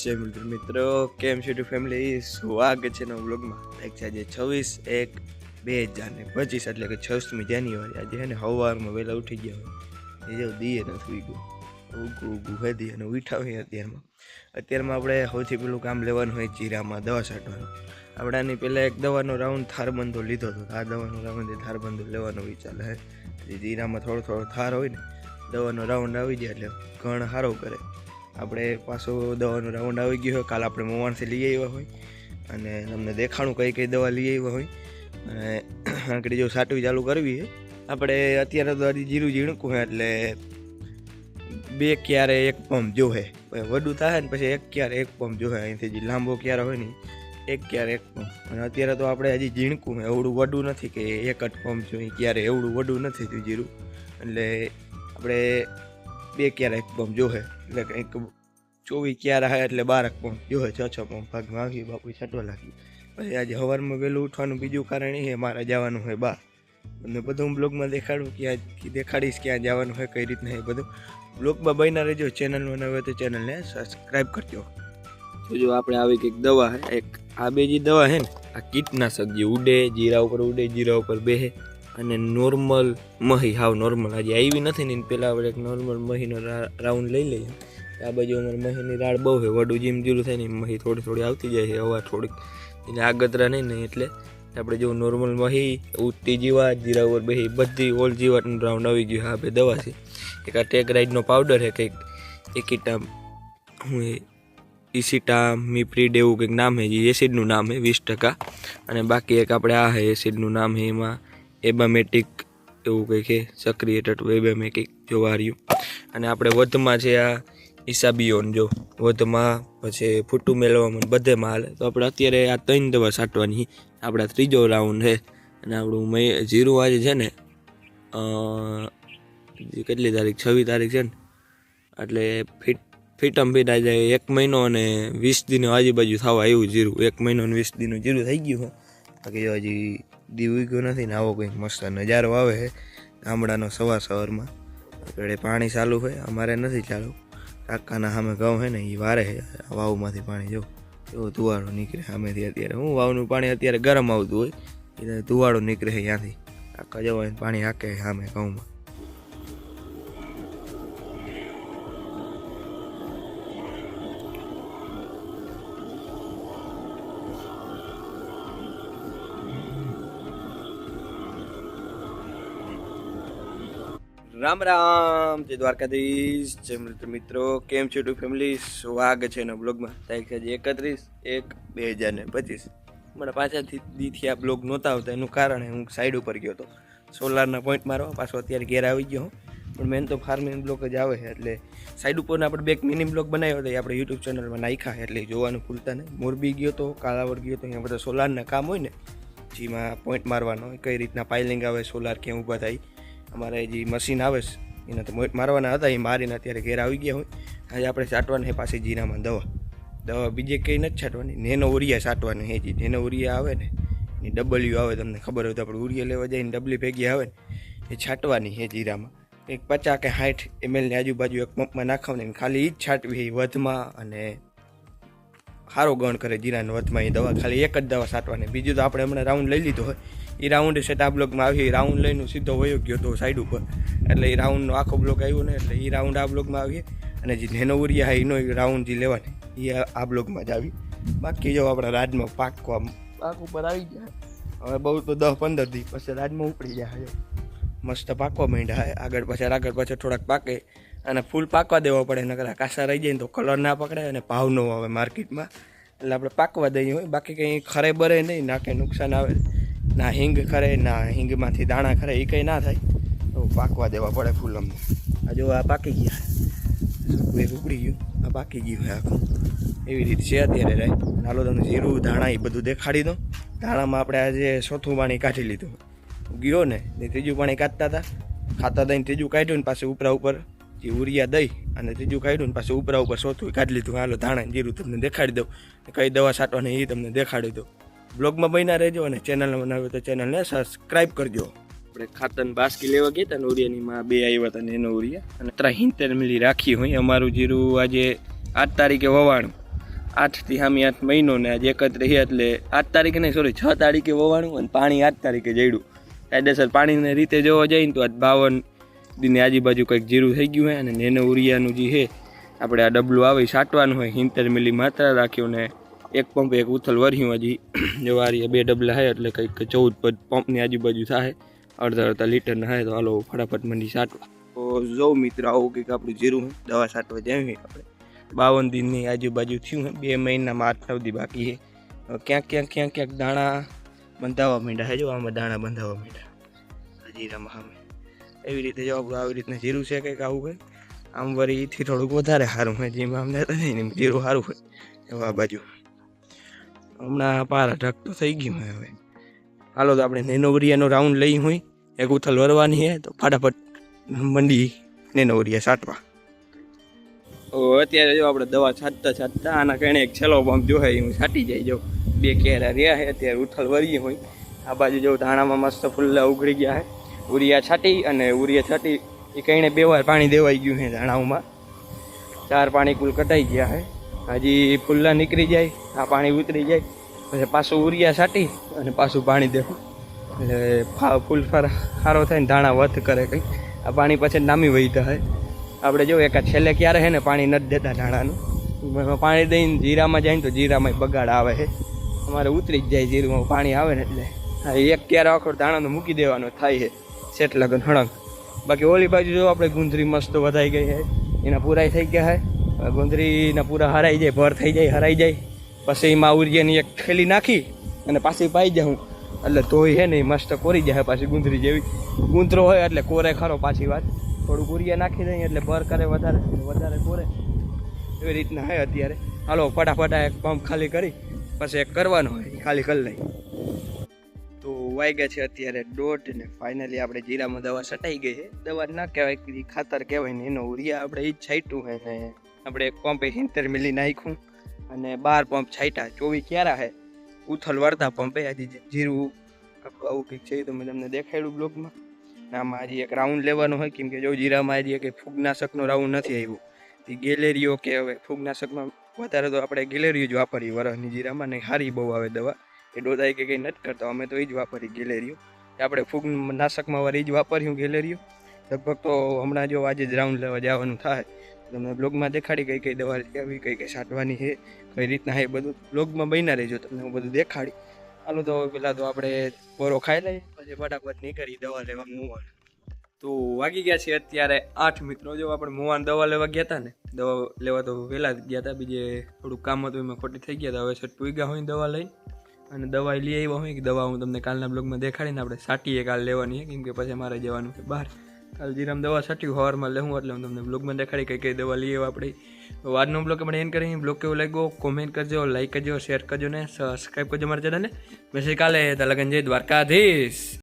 જય મિત્રો કેમ છે ટુ ફેમિલી સ્વાગત છે નવા વ્લોગમાં। લાઈક છે આજે 26/1/2025 એટલે કે 6મી જાન્યુઆરી। આજે છે ને સવારમાં વહેલા ઉઠી ગયા હોય એ જો દીએ નથી ગયું ઉગું હેદી અને ઉઠા હોય અત્યારમાં આપણે સૌથી પેલું કામ લેવાનું હોય જીરામાં દવા છાંટવાનું। આપણે આની પહેલાં એક દવાનો રાઉન્ડ થારબંધો લીધો હતો। આ દવાનો રાઉન્ડ થારબંધો લેવાનો વિચાર હે। જીરામાં થોડો થાર હોય ને દવાનો રાઉન્ડ આવી જાય એટલે ઘણ સારો કરે। આપણે પાછો દવાનો રાઉન્ડ આવી ગયો હોય કાલ આપણે મોવાણથી લઈ આવ્યા હોય અને તમને દેખાણું કઈ કઈ દવા લઈ આવ્યા હોય અને આંકડી જો સાટવી ચાલુ કરવી છે આપણે। અત્યારે તો હજી જીરું ઝીણકું હોય એટલે બે ક્યારે એક પંપ જોહે વડું થાય ને પછી એક ક્યારે એક પંપ જોહે। અહીંથી જે લાંબો ક્યારે હોય ને એક ક્યારે એક પંપ અને અત્યારે તો આપણે હજી ઝીણકું હોય એવડું વડું નથી કે એક જ પંપ જોઈએ ક્યારે એવડું વડું નથી થયું જીરું એટલે આપણે બે ક્યારે એક પંપ જોહે એટલે કંઈક 24 ક્યારે હોય એટલે 12 પંપ જોહે 6 પંપ ભાગમાં આવી બાપુ છાંટવા લાગી। પછી આજે સવારમાં વહેલું ઉઠવાનું બીજું કારણ એ મારે જવાનું હોય બહાર અને બધું હું બ્લોગમાં દેખાડું ક્યાં દેખાડીશ ક્યાં જવાનું હોય કઈ રીતના એ બધું બ્લોગમાં બન્યા રહેજો। ચેનલમાં ન હોય તો ચેનલને સબસ્ક્રાઈબ કરજો। જો આપણે આવી કંઈક દવા હે એક આ બે જે દવા હે ને આ કીટનાશક જે ઉડે જીરા ઉપર બેહે અને નોર્મલ મહી હાવ નોર્મલ આજે આવી નથી ને પહેલાં આપણે એક નોર્મલ મહીનો રાઉન્ડ લઈ લઈએ। આ બાજુ અમારે મહીની રાડ બહુ છે વડું જીમ જીરું થાય ને મહી થોડી આવતી જાય છે હવા થોડીક એને આગતરા નહીં ને એટલે આપણે જો નોર્મલ મહી ઉઠતી જીવાત જીરા ઉપર બેહી બધી ઓલ જીવાતનું રાઉન્ડ આવી ગયું। આ બે દવા છે એક આ ટેકરાઇડનો પાવડર છે કંઈક એકીટા હું ઇસિટા મિપ્રીડ એવું કંઈક નામ છે જે એસિડનું નામ છે 20% અને બાકી એક આપણે આ છે એસિડનું નામ છે એમાં એબામેટિક એવું કંઈક છે સક્રિય તત્વ એબામેટિક જોવા રહ્યું અને આપણે વધમાં છે આ ઇસાબિયોન જો વધમાં પછી ફૂટું મેળવવામાં બધેમાં હાલે તો આપણે અત્યારે આ 3 દવા છાંટવાની આપણા ત્રીજો રાઉન્ડ છે અને આપણું જીરું આજે છે ને કેટલી તારીખ 26 તારીખ છે ને એટલે ફીટ આજે 1 મહિનો અને 20 દિનો આજુબાજુ થવા આવ્યું જીરું 1 મહિનો અને 20 દિનનું જીરું થઈ ગયું હોય બાકી હજી દીવું ગયું નથી ને આવો કંઈક મસ્ત નજારો આવે છે ગામડાનો સવારમાં આપણે પાણી ચાલુ હોય અમારે નથી ચાલુ કાકાના સામે ઘઉં છે ને એ વારે છે વાવમાંથી પાણી જો એવો ધુવાડો નીકળે સામેથી અત્યારે હું વાવનું પાણી અત્યારે ગરમ આવતું હોય એટલે ધુવાડો નીકળે છે ત્યાંથી કાકા જવા પાણી હાકે સામે ઘઉંમાં। રામ રામ જય દ્વારકાધીશ જય મિત્રો કેમ છો ટુ ફેમિલી સ્વાગત છે એના બ્લોગમાં। તારીખ છે 31/1/2025 મને પાછળથી દીથી આ બ્લોગ નહોતા આવતા એનું કારણ હું સાઈડ ઉપર ગયો હતો સોલારના પોઈન્ટ મારવા પાછો અત્યારે ઘેર આવી ગયો પણ મેન તો ફાર્મિંગ બ્લોગ જ આવે છે એટલે સાઈડ ઉપરના આપણે બે મિની બ્લોગ બનાવ્યો હતો એ આપણે યુટ્યુબ ચેનલમાં નાખ્યા એટલે જોવાનું ભૂલતા નહીં। મોરબી ગયો તો કાલાવડ ગયો તો અહીંયા બધા સોલારના કામ હોય ને જેમાં પોઈન્ટ મારવાનો કઈ રીતના પાઇલિંગ આવે સોલાર ક્યાં ઊભા થાય અમારે જે મશીન આવે છે એના તો મારવાના હતા એ મારીને અત્યારે ઘેર આવી ગયા હોય। આજે આપણે છાંટવાની છે પાછી જીરામાં દવા બીજે કંઈ નથી છાંટવાની નેનો ઉરિયા છાંટવાની છે જે નેનો ઉરિયા આવે ને એની ડબલ્યુ આવે તમને ખબર હોય તો આપણે ઉરિયા લેવા જઈને ડબલી ભેગી આવે ને એ છાંટવાની છે જીરામાં એક 50 કે 60 ml આજુબાજુ એક પંપમાં નાખવાની ખાલી એ જ છાંટવી વધમાં અને સારો ગણ કરે જીરાનો વધમાં એ દવા ખાલી એક જ દવા છાંટવાની બીજું તો આપણે હમણાં રાઉન્ડ લઈ લીધો હોય એ રાઉન્ડ સેટ આ બ્લોગમાં આવી રાઉન્ડ લઈને સીધો વયો ગયો તો સાઈડ ઉપર એટલે એ રાઉન્ડનો આખો બ્લોગ આવ્યો ને એટલે એ રાઉન્ડ આ બ્લોગમાં આવીએ અને જે નેનો ઉરિયા એનો રાઉન્ડ જે લેવાની એ આ બ્લોગમાં જ આવી। બાકી જો આપણા રાજમાં પાક ઉપર આવી ગયા હવે બહુ તો 10-15 દી પછી રાજમાં ઉપડી જાય મસ્ત પાકવા માંડ્યા આગળ પાછળ થોડાક પાકે અને ફૂલ પાકવા દેવા પડે નકર કાસા રહી જાય ને તો કલર ના પકડે અને ભાવ ન આવે માર્કેટમાં એટલે આપણે પાકવા દઈએ હોય બાકી કંઈ ખરે બરે નહીં ના કંઈ નુકસાન આવે ના હિંગ ખરે ના હિંગમાંથી દાણા ખરે એ કંઈ ના થાય તો પાકવા દેવા પડે ફૂલ અમને। આ જો આ પાકી ગયા એક ઉકળી ગયું આ પાકી ગયું છે આખું એવી રીતે છે અત્યારે રહે ચાલો તમને જીરું ધાણા એ બધું દેખાડી દો। ધાણામાં આપણે આજે ચોથું પાણી કાઢી લીધું ગયો ને ત્રીજું પાણી કાઢતા હતા ખાતા દઈને ત્રીજું કાઢ્યું ને પાછું ઉપર જે ઉરિયા દઈ અને ત્રીજું કાઢ્યું ને પાછું ઉપર ચોથું કાઢી લીધું। હાલો ધાણા જીરું તમને દેખાડી દઉં કઈ દવા છાંટવાની એ તમને દેખાડી દઉં બ્લોગમાં બન્યા રહેજો અને ચેનલમાં બનાવે તો ચેનલને સબસ્ક્રાઈબ કરજો। આપણે ખાતર બાસ્કી લેવા ગયા હતા ને ઉરિયાની માં 2 આવ્યા હતા ને એનો ઉરિયા અને 73 મિલી રાખી હોય। અમારું જીરું આજે 8 તારીખે વવાણું 8થી સામી 8 મહિનો ને આજે 31 એટલે 8 તારીખે નહીં સોરી 6 તારીખે વવાણું અને પાણી 8 તારીખે જડ્યું. કાયદેસર પાણીની રીતે જોવા જાય ને તો આજ 52 દિનની આજુબાજુ કંઈક જીરું થઈ ગયું હોય અને નેનો ઉરિયાનું જે છે આપણે આ ડબલું આવે છાંટવાનું હોય 70 મિલી માત્રા રાખ્યું ને એક પંપ એક ઉથલ વર્યું હજી જવારી 2 ડબલા છે એટલે કંઈક 14 પંપની આજુબાજુ થાય અડધા લીટરના થાય તો હાલો ફટાફટ મંડી છાંટવા. તો જો મિત્ર આવું કંઈક આપણું જીરું દવા છાંટવા જાય આપણે 52 દિનની આજુબાજુ થયું હે 2 મહિનામાં 8-9 દી બાકી છે. ક્યાંક દાણા બંધાવવા માંડ્યા છે જો આમાં દાણા બંધાવવા માંડ્યા જીરામાં સામે એવી રીતે જો આપણું આવી રીતના જીરું છે કંઈક આવું હોય આમ વળી એથી થોડુંક વધારે સારું હોય જેમ આમ લેતા થાય ને જીરું સારું હોય એવું આ બાજુ હમણાં પારા ઢક તો થઈ ગયું હોય. હવે હાલો તો આપણે નેનોવરિયાનો રાઉન્ડ લઈ હોય એક ઉથલ વરવાની છે તો ફટાફટ મંડી નેનોવરિયા છાંટવા. અત્યારે જો આપણે દવા છાંટતા આના કારણે એક છેલ્લો પંપ જો હોય હું છાંટી જાય જો 2 કેરા રહ્યા છે અત્યારે ઉથલ વરીએ હોય. આ બાજુ જો ધાણામાં મસ્ત ફૂલ્લા ઉઘડી ગયા છે. ઉરિયા છાંટી એ કહીને 2 વાર પાણી દેવાઈ ગયું છે ધાણાઓમાં 4 પાણી કુલ કટાઈ ગયા છે. હજી ફૂલ્લા નીકળી જાય આ પાણી ઉતરી જાય પછી પાછું ઉરિયા છાંટી અને પાછું પાણી દેવું એટલે ફૂલ સારો થાય ને ધાણા વધ કરે કંઈ આ પાણી પછી નામી વહીતા હોય. આપણે જો એકા છેલ્લે ક્યારે છે ને પાણી નથી દેતા ધાણાનું પાણી દઈને જીરામાં જાય ને તો જીરામાં બગાડ આવે છે અમારે ઉતરી જ જાય જીરુંમાં પાણી આવે ને એટલે હા એક ક્યારે આખો ધાણાનો મૂકી દેવાનો થાય છે સેટ લગન હળંગ. બાકી ઓલી બાજુ જો આપણે ગુંદરી મસ્ત વધાઈ ગઈ છે એના પૂરાઈ થઈ ગયા છે ગુંદરીના પૂરા હરાઈ જાય ભર થઈ જાય હરાઈ જાય પછી એમાં ઉરિયાની એક થેલી નાખી અને પાછી પાઈ જાઉં એટલે તોય છે ને એ મસ્ત કોરી જાય પાછી ગુંદરી જેવી ગુંદરો હોય એટલે કોરે ખરો પાછી વાત થોડુંક ઉરિયા નાખી દઈએ એટલે ભર કરે વધારે કોરે એવી રીતના હોય અત્યારે. હાલો ફટાફટ એક પંપ ખાલી કરી પછી એક કરવાનો હોય ખાલી કરી લઈ. તો વાગ્યા છે અત્યારે 1:30 ને ફાઇનલી આપણે જીરામાં દવા છટાઈ ગઈ છે. દવા ના કહેવાય ખાતર કહેવાય ને એનો ઉરિયા આપણે એ જ છાંટ્યું હોય ને આપણે એક પંપે 70 મિલી નાખ્યું અને 12 પંપ છાંટ્યા 24 ક્યારા છે ઉથલ વળતા પંપે હજી જીરું આવું કંઈક છે તો મેં તમને દેખાડ્યું બ્લોગમાં. આમાં હજી એક રાઉન્ડ લેવાનો હોય કેમ કે જો જીરામાં હજી એક ફૂગનાશકનો રાઉન્ડ નથી આવ્યું એ ગેલેરીઓ કે હવે ફૂગનાશકમાં વધારે તો આપણે ગેલેરીઓ જ વાપરીએ વરસની જીરામાં ને સારી બહુ આવે દવા એ ડોદાઈ કે કંઈ નથી કરતો અમે તો એ જ વાપરીએ ગેલેરીઓ આપણે ફૂગનાશકમાં વાર એ જ વાપર્યું ગેલેરીઓ લગભગ તો હમણાં જો આજે જ રાઉન્ડ લેવા જવાનું થાય તમને બ્લોગમાં દેખાડી કઈ દવા લેવી કઈ છાંટવાની છે કઈ રીતના છે બધું બ્લોગમાં બન્યા રહેજો તમને હું બધું દેખાડી. હાલો તો પેલા તો આપણે બોરો ખાઈ લઈએ પછી ફટાફટ નીકળી દવા લેવા મુવાન. તો વાગી ગયા છે અત્યારે 8 મિત્રો જો આપણે મુવાન દવા લેવા ગયા હતા ને દવા લેવા તો વહેલા જ ગયા હતા બીજે થોડુંક કામ હતું એમાં ખોટી થઈ ગયા હતા હવે છઠ પૂગ્યા હોય દવા લઈ અને દવા લઈ આવ્યા હોય કે દવા હું તમને કાલના બ્લોગમાં દેખાડીને આપણે સાટીએ કાલ લેવાની કેમ કે પછી મારે જવાનું છે બહાર. કાલ જીરામ દવા છાંટ્યું સવારમાં લેવું એટલે હું તમને બ્લોગમાં દેખાડી કઈ દવા લઈએ આપણે. તો આજનો બ્લોગ આપણે એન્ડ કરી બ્લોગ કેવો લાગ્યો કોમેન્ટ કરજો લાઈક કરજો શેર કરજો ને સબસ્ક્રાઈબ કરજો મારા ચેનલને. પછી કાલે લગન જય દ્વારકાધીશ.